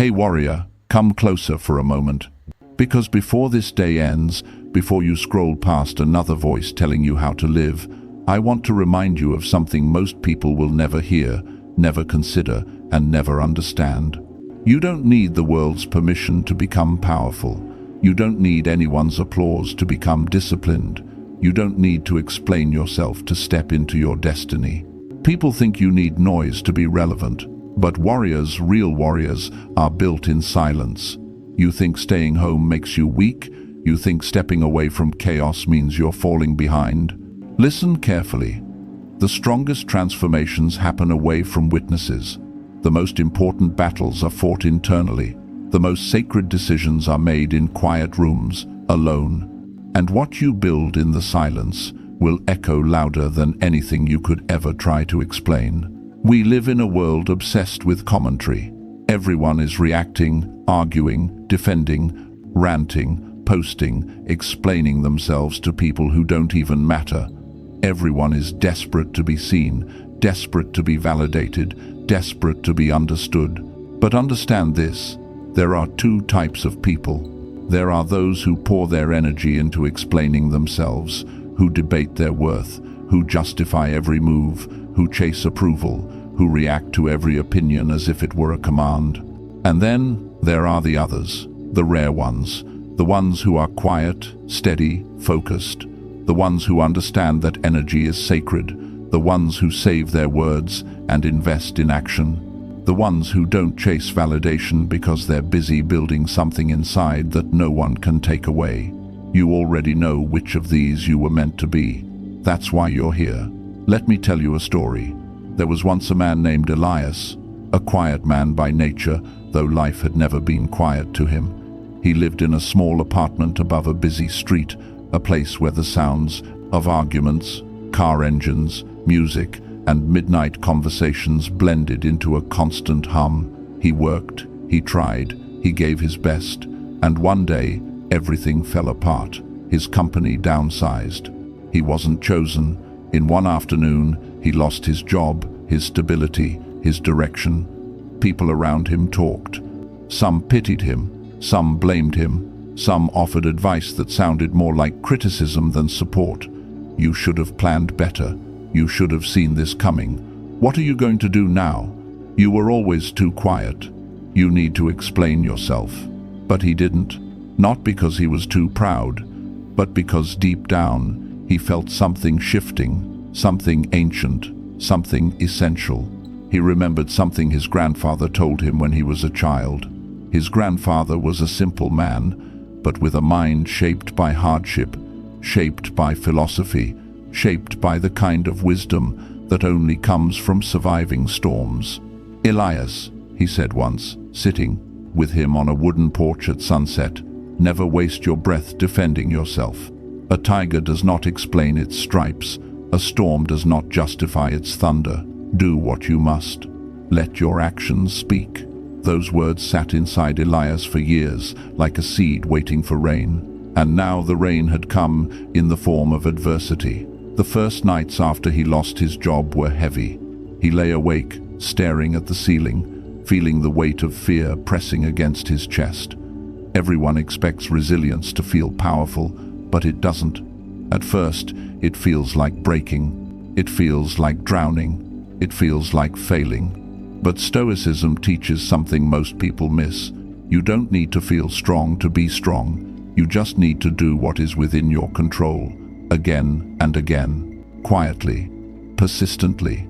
Hey warrior, come closer for a moment. Because before this day ends, before you scroll past another voice telling you how to live, I want to remind you of something most people will never hear, never consider, and never understand. You don't need the world's permission to become powerful. You don't need anyone's applause to become disciplined. You don't need to explain yourself to step into your destiny. People think you need noise to be relevant, but warriors, real warriors, are built in silence. You think staying home makes you weak? You think stepping away from chaos means you're falling behind? Listen carefully. The strongest transformations happen away from witnesses. The most important battles are fought internally. The most sacred decisions are made in quiet rooms, alone. And what you build in the silence will echo louder than anything you could ever try to explain. We live in a world obsessed with commentary. Everyone is reacting, arguing, defending, ranting, posting, explaining themselves to people who don't even matter. Everyone is desperate to be seen, desperate to be validated, desperate to be understood. But understand this, there are two types of people. There are those who pour their energy into explaining themselves, who debate their worth, who justify every move, who chase approval, who react to every opinion as if it were a command. And then there are the others, the rare ones, the ones who are quiet, steady, focused, the ones who understand that energy is sacred, the ones who save their words and invest in action, the ones who don't chase validation because they're busy building something inside that no one can take away. You already know which of these you were meant to be. That's why you're here. Let me tell you a story. There was once a man named Elias, a quiet man by nature, though life had never been quiet to him. He lived in a small apartment above a busy street, a place where the sounds of arguments, car engines, music, and midnight conversations blended into a constant hum. He worked, he tried, he gave his best, and one day everything fell apart. His company downsized. He wasn't chosen. In one afternoon, he lost his job, his stability, his direction. People around him talked. Some pitied him, some blamed him, some offered advice that sounded more like criticism than support. You should have planned better. You should have seen this coming. What are you going to do now? You were always too quiet. You need to explain yourself. But he didn't. Not because he was too proud, but because deep down he felt something shifting, something ancient, something essential. He remembered something his grandfather told him when he was a child. His grandfather was a simple man, but with a mind shaped by hardship, shaped by philosophy, shaped by the kind of wisdom that only comes from surviving storms. "Elias," he said once, sitting with him on a wooden porch at sunset, "never waste your breath defending yourself. A tiger does not explain its stripes. A storm does not justify its thunder. Do what you must. Let your actions speak." Those words sat inside Elias for years, like a seed waiting for rain. And now the rain had come in the form of adversity. The first nights after he lost his job were heavy. He lay awake, staring at the ceiling, feeling the weight of fear pressing against his chest. Everyone expects resilience to feel powerful, but it doesn't. At first, it feels like breaking. It feels like drowning. It feels like failing. But Stoicism teaches something most people miss. You don't need to feel strong to be strong. You just need to do what is within your control. Again and again, quietly, persistently.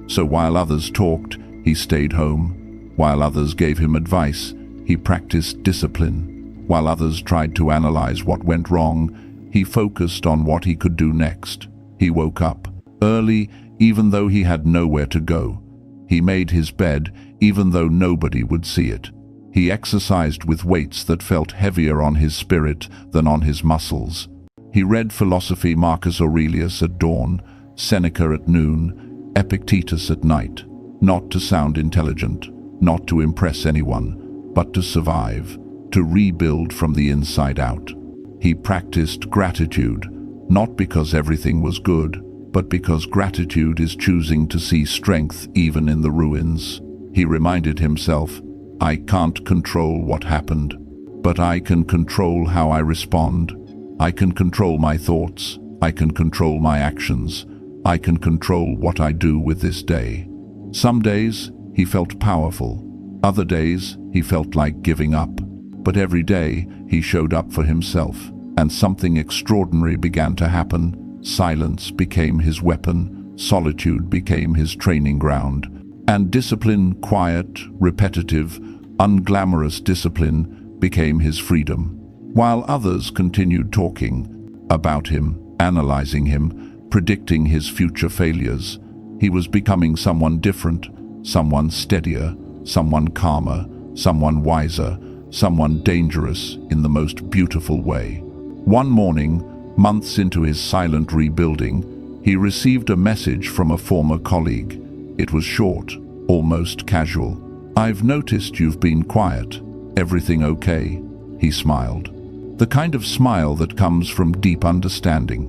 So while others talked, he stayed home. While others gave him advice, he practiced discipline. While others tried to analyze what went wrong, he focused on what he could do next. He woke up early, even though he had nowhere to go. He made his bed, even though nobody would see it. He exercised with weights that felt heavier on his spirit than on his muscles. He read philosophy, Marcus Aurelius at dawn, Seneca at noon, Epictetus at night, not to sound intelligent, not to impress anyone, but to survive, to rebuild from the inside out. He practiced gratitude, not because everything was good, but because gratitude is choosing to see strength even in the ruins. He reminded himself, I can't control what happened, but I can control how I respond. I can control my thoughts. I can control my actions. I can control what I do with this day. Some days he felt powerful. Other days he felt like giving up. But every day he showed up for himself, and something extraordinary began to happen. Silence became his weapon. Solitude became his training ground. And discipline, quiet, repetitive, unglamorous discipline, became his freedom. While others continued talking about him, analyzing him, predicting his future failures, he was becoming someone different, someone steadier, someone calmer, someone wiser, someone dangerous in the most beautiful way. One morning, months into his silent rebuilding, he received a message from a former colleague. It was short, almost casual. "I've noticed you've been quiet. Everything okay?" He smiled. The kind of smile that comes from deep understanding.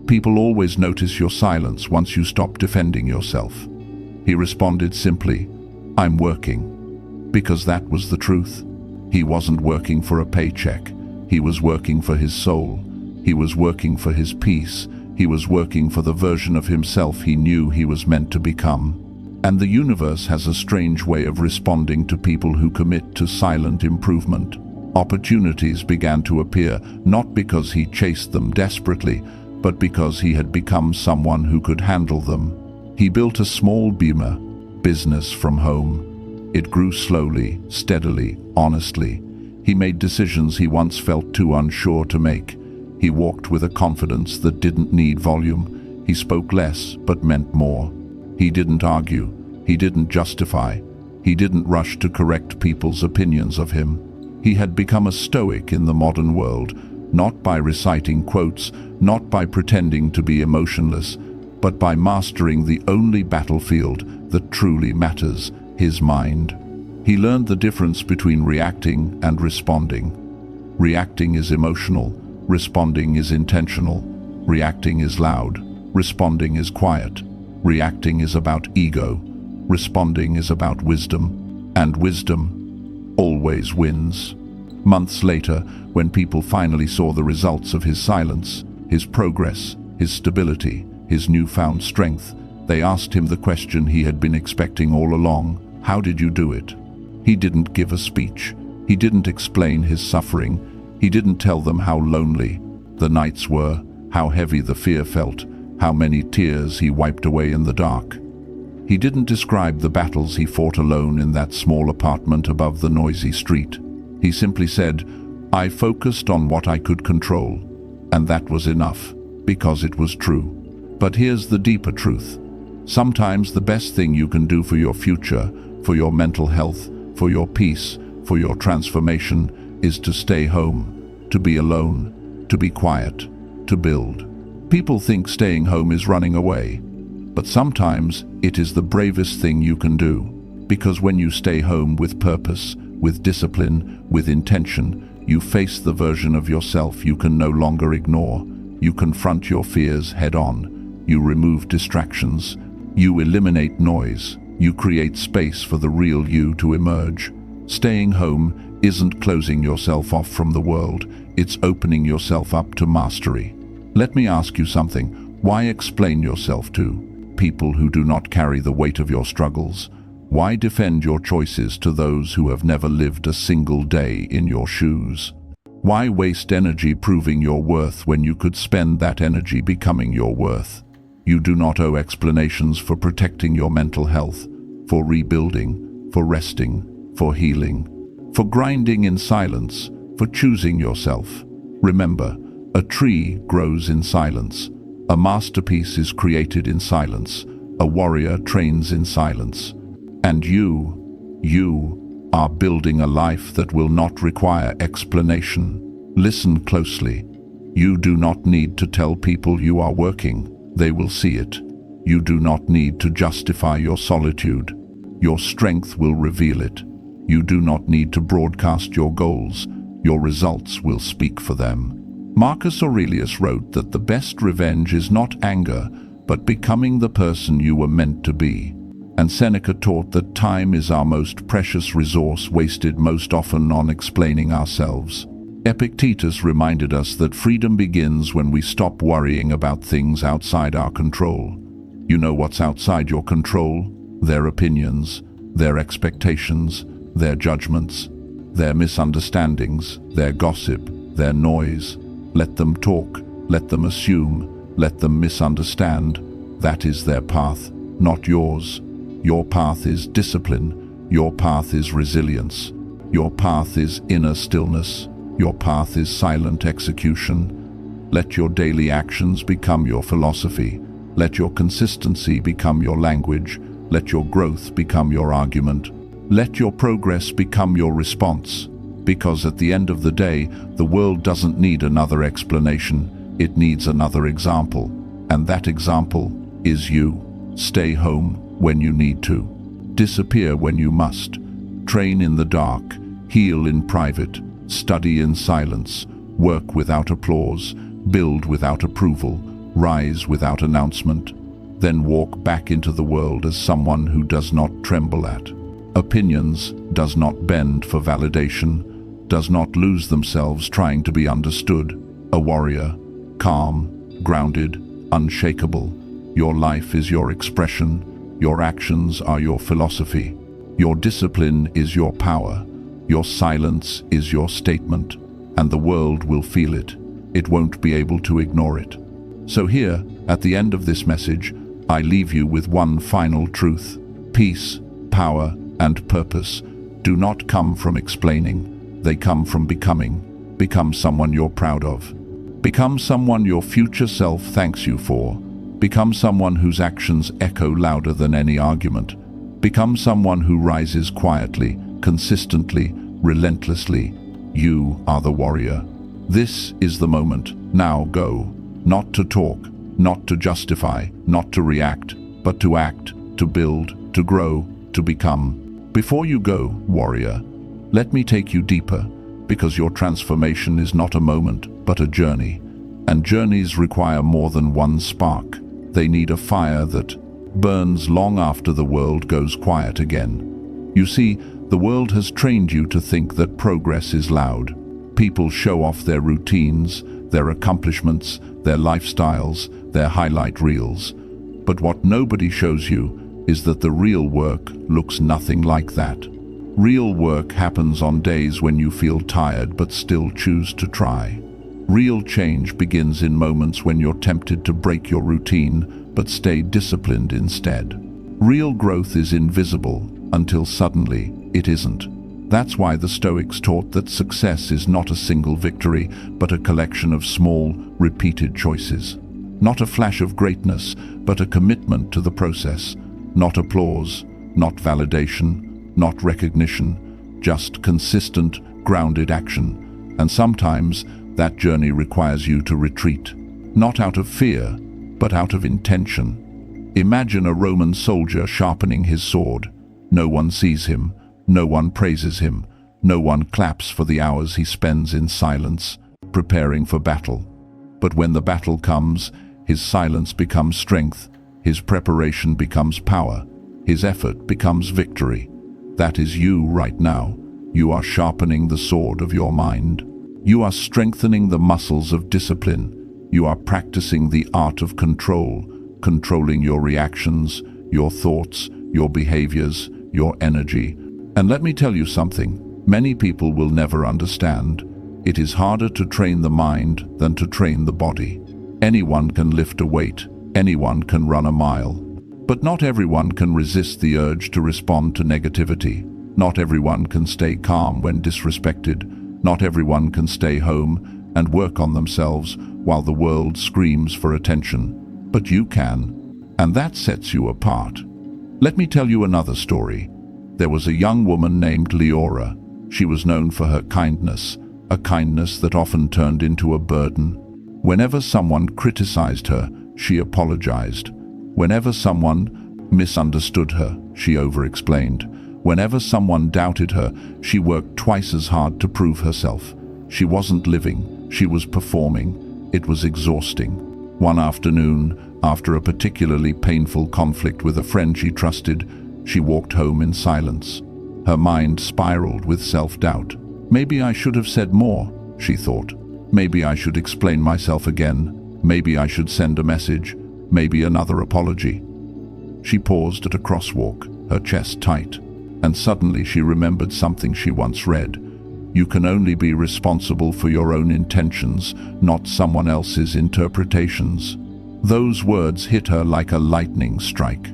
People always notice your silence once you stop defending yourself. He responded simply, "I'm working." Because that was the truth. He wasn't working for a paycheck. He was working for his soul. He was working for his peace. He was working for the version of himself he knew he was meant to become. And the universe has a strange way of responding to people who commit to silent improvement. Opportunities began to appear, not because he chased them desperately, but because he had become someone who could handle them. He built a small business from home. It grew slowly, steadily, honestly. He made decisions he once felt too unsure to make. He walked with a confidence that didn't need volume. He spoke less, but meant more. He didn't argue. He didn't justify. He didn't rush to correct people's opinions of him. He had become a Stoic in the modern world, not by reciting quotes, not by pretending to be emotionless, but by mastering the only battlefield that truly matters, his mind. He learned the difference between reacting and responding. Reacting is emotional, responding is intentional. Reacting is loud, responding is quiet. Reacting is about ego, responding is about wisdom, and wisdom always wins. Months later, when people finally saw the results of his silence, his progress, his stability, his newfound strength, they asked him the question he had been expecting all along: how did you do it? He didn't give a speech. He didn't explain his suffering. He didn't tell them how lonely the nights were, how heavy the fear felt, how many tears he wiped away in the dark. He didn't describe the battles he fought alone in that small apartment above the noisy street. He simply said, "I focused on what I could control," and that was enough, because it was true. But here's the deeper truth. Sometimes the best thing you can do for your future, for your mental health, for your peace, for your transformation, is to stay home, to be alone, to be quiet, to build. People think staying home is running away, but sometimes it is the bravest thing you can do, because when you stay home with purpose, with discipline, with intention, you face the version of yourself you can no longer ignore. You confront your fears head-on. You remove distractions. You eliminate noise. You create space for the real you to emerge. Staying home isn't closing yourself off from the world. It's opening yourself up to mastery. Let me ask you something. Why explain yourself to people who do not carry the weight of your struggles? Why defend your choices to those who have never lived a single day in your shoes? Why waste energy proving your worth when you could spend that energy becoming your worth? You do not owe explanations for protecting your mental health, for rebuilding, for resting, for healing, for grinding in silence, for choosing yourself. Remember, a tree grows in silence. A masterpiece is created in silence. A warrior trains in silence. And you are building a life that will not require explanation. Listen closely. You do not need to tell people you are working. They will see it. You do not need to justify your solitude. Your strength will reveal it. You do not need to broadcast your goals. Your results will speak for them. Marcus Aurelius wrote that the best revenge is not anger, but becoming the person you were meant to be. And Seneca taught that time is our most precious resource, wasted most often on explaining ourselves. Epictetus reminded us that freedom begins when we stop worrying about things outside our control. You know what's outside your control? Their opinions, their expectations, their judgments, their misunderstandings, their gossip, their noise. Let them talk, let them assume, let them misunderstand. That is their path, not yours. Your path is discipline. Your path is resilience. Your path is inner stillness. Your path is silent execution. Let your daily actions become your philosophy. Let your consistency become your language. Let your growth become your argument. Let your progress become your response. Because at the end of the day, the world doesn't need another explanation. It needs another example. And that example is you. Stay home when you need to. Disappear when you must. Train in the dark. Heal in private. Study in silence. Work without applause. Build without approval. Rise without announcement. Then walk back into the world as someone who does not tremble at opinions, does not bend for validation, does not lose themselves trying to be understood. A warrior, calm, grounded, unshakable. Your life is your expression. Your actions are your philosophy. Your discipline is your power. Your silence is your statement. And the world will feel it. It won't be able to ignore it. So here, at the end of this message, I leave you with one final truth. Peace, power, and purpose do not come from explaining. They come from becoming. Become someone you're proud of. Become someone your future self thanks you for. Become someone whose actions echo louder than any argument. Become someone who rises quietly, consistently, relentlessly. You are the warrior. This is the moment. Now go. Not to talk, not to justify, not to react, but to act, to build, to grow, to become. Before you go, warrior, let me take you deeper, because your transformation is not a moment, but a journey. And journeys require more than one spark. They need a fire that burns long after the world goes quiet again. You see, the world has trained you to think that progress is loud. People show off their routines, their accomplishments, their lifestyles, their highlight reels. But what nobody shows you is that the real work looks nothing like that. Real work happens on days when you feel tired but still choose to try. Real change begins in moments when you're tempted to break your routine but stay disciplined instead. Real growth is invisible until suddenly it isn't. That's why the Stoics taught that success is not a single victory, but a collection of small, repeated choices. Not a flash of greatness, but a commitment to the process. Not applause, not validation, not recognition, just consistent, grounded action. And sometimes that journey requires you to retreat, not out of fear, but out of intention. Imagine a Roman soldier sharpening his sword. No one sees him. No one praises him. No one claps for the hours he spends in silence, preparing for battle. But when the battle comes, his silence becomes strength, his preparation becomes power, his effort becomes victory. That is you right now. You are sharpening the sword of your mind. You are strengthening the muscles of discipline. You are practicing the art of control, controlling your reactions, your thoughts, your behaviors, your energy. And let me tell you something, many people will never understand. It is harder to train the mind than to train the body. Anyone can lift a weight, anyone can run a mile. But not everyone can resist the urge to respond to negativity. Not everyone can stay calm when disrespected. Not everyone can stay home and work on themselves while the world screams for attention. But you can, and that sets you apart. Let me tell you another story. There was a young woman named Leora. She was known for her kindness, a kindness that often turned into a burden. Whenever someone criticized her, she apologized. Whenever someone misunderstood her, she over-explained. Whenever someone doubted her, she worked twice as hard to prove herself. She wasn't living, she was performing. It was exhausting. One afternoon, after a particularly painful conflict with a friend she trusted, She walked home in silence. Her mind spiraled with self-doubt. Maybe I should have said more, she thought. Maybe I should explain myself again. Maybe I should send a message. Maybe another apology. She paused at a crosswalk, her chest tight, and suddenly she remembered something she once read. You can only be responsible for your own intentions, not someone else's interpretations. Those words hit her like a lightning strike.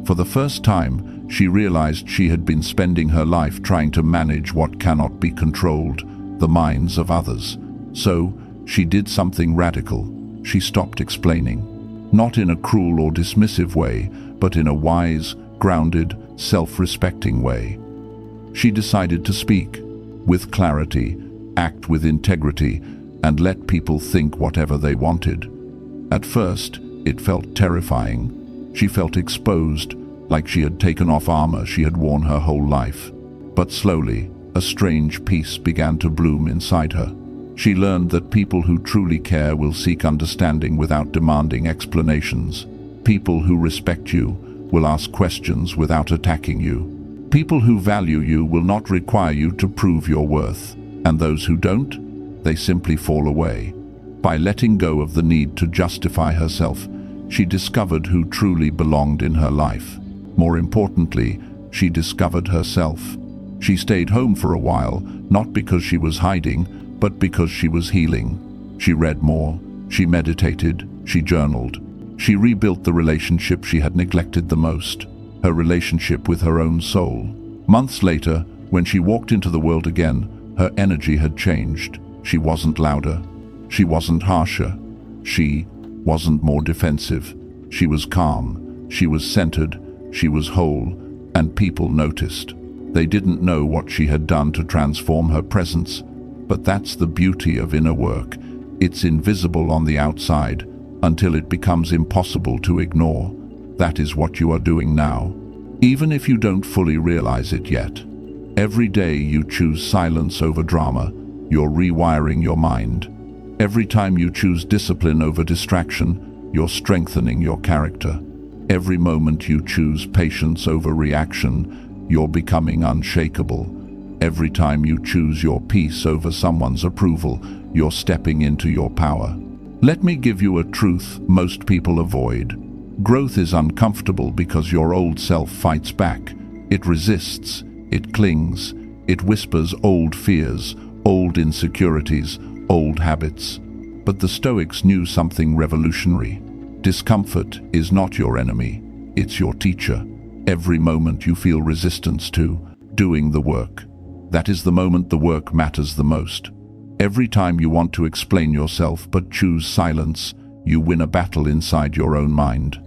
For the first time, she realized she had been spending her life trying to manage what cannot be controlled, the minds of others. So, she did something radical. She stopped explaining. Not in a cruel or dismissive way, but in a wise, grounded, self-respecting way. She decided to speak with clarity, act with integrity, and let people think whatever they wanted. At first, it felt terrifying. She felt exposed, like she had taken off armor she had worn her whole life. But slowly, a strange peace began to bloom inside her. She learned that people who truly care will seek understanding without demanding explanations. People who respect you will ask questions without attacking you. People who value you will not require you to prove your worth. And those who don't, they simply fall away. By letting go of the need to justify herself, she discovered who truly belonged in her life. More importantly, she discovered herself. She stayed home for a while, not because she was hiding, but because she was healing. She read more, she meditated, she journaled. She rebuilt the relationship she had neglected the most, her relationship with her own soul. Months later, when she walked into the world again, her energy had changed. She wasn't louder. She wasn't harsher. She wasn't more defensive. She was calm. She was centered. She was whole. And people noticed. They didn't know what she had done to transform her presence. But that's the beauty of inner work. It's invisible on the outside until it becomes impossible to ignore. That is what you are doing now, even if you don't fully realize it yet. Every day you choose silence over drama, you're rewiring your mind. Every time you choose discipline over distraction, you're strengthening your character. Every moment you choose patience over reaction, you're becoming unshakable. Every time you choose your peace over someone's approval, you're stepping into your power. Let me give you a truth most people avoid. Growth is uncomfortable because your old self fights back. It resists, it clings, it whispers old fears, old insecurities, old habits. But the Stoics knew something revolutionary. Discomfort is not your enemy, it's your teacher. Every moment you feel resistance to doing the work, that is the moment the work matters the most. Every time you want to explain yourself but choose silence, you win a battle inside your own mind.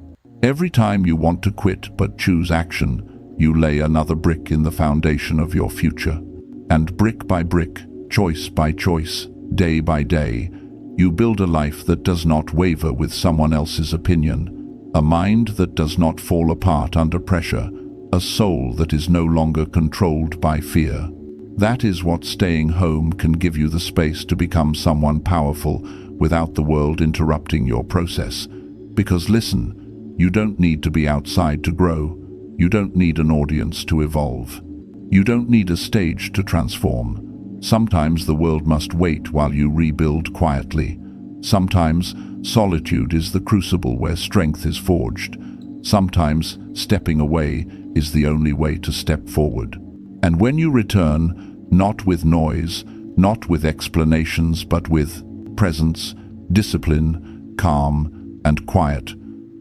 Every time you want to quit but choose action, you lay another brick in the foundation of your future. And brick by brick, choice by choice, day by day, you build a life that does not waver with someone else's opinion, a mind that does not fall apart under pressure, a soul that is no longer controlled by fear. That is what staying home can give you the space to become someone powerful without the world interrupting your process. Because listen, you don't need to be outside to grow. You don't need an audience to evolve. You don't need a stage to transform. Sometimes the world must wait while you rebuild quietly. Sometimes solitude is the crucible where strength is forged. Sometimes stepping away is the only way to step forward. And when you return, not with noise, not with explanations, but with presence, discipline, calm, and quiet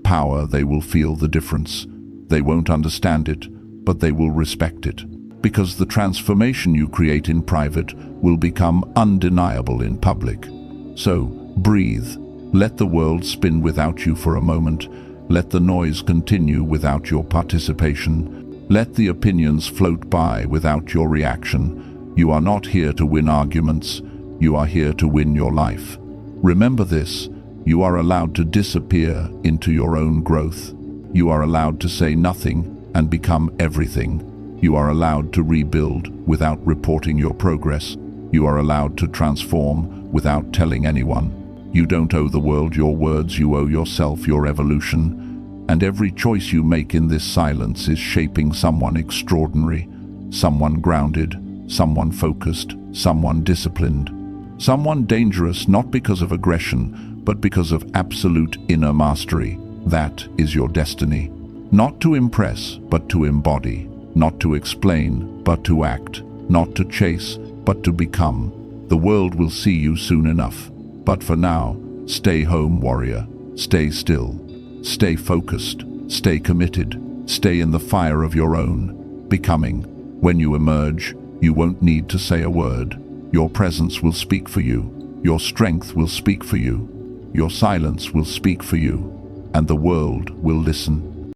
power, they will feel the difference. They won't understand it, but they will respect it. Because the transformation you create in private will become undeniable in public. So, breathe. Let the world spin without you for a moment. Let the noise continue without your participation. Let the opinions float by without your reaction. You are not here to win arguments. You are here to win your life. Remember this. You are allowed to disappear into your own growth. You are allowed to say nothing and become everything. You are allowed to rebuild without reporting your progress. You are allowed to transform without telling anyone. You don't owe the world your words, you owe yourself your evolution. And every choice you make in this silence is shaping someone extraordinary, someone grounded, someone focused, someone disciplined, someone dangerous not because of aggression, but because of absolute inner mastery. That is your destiny. Not to impress, but to embody. Not to explain, but to act. Not to chase, but to become. The world will see you soon enough. But for now, stay home, warrior. Stay still. Stay focused. Stay committed. Stay in the fire of your own becoming. When you emerge, you won't need to say a word. Your presence will speak for you. Your strength will speak for you. Your silence will speak for you. And the world will listen.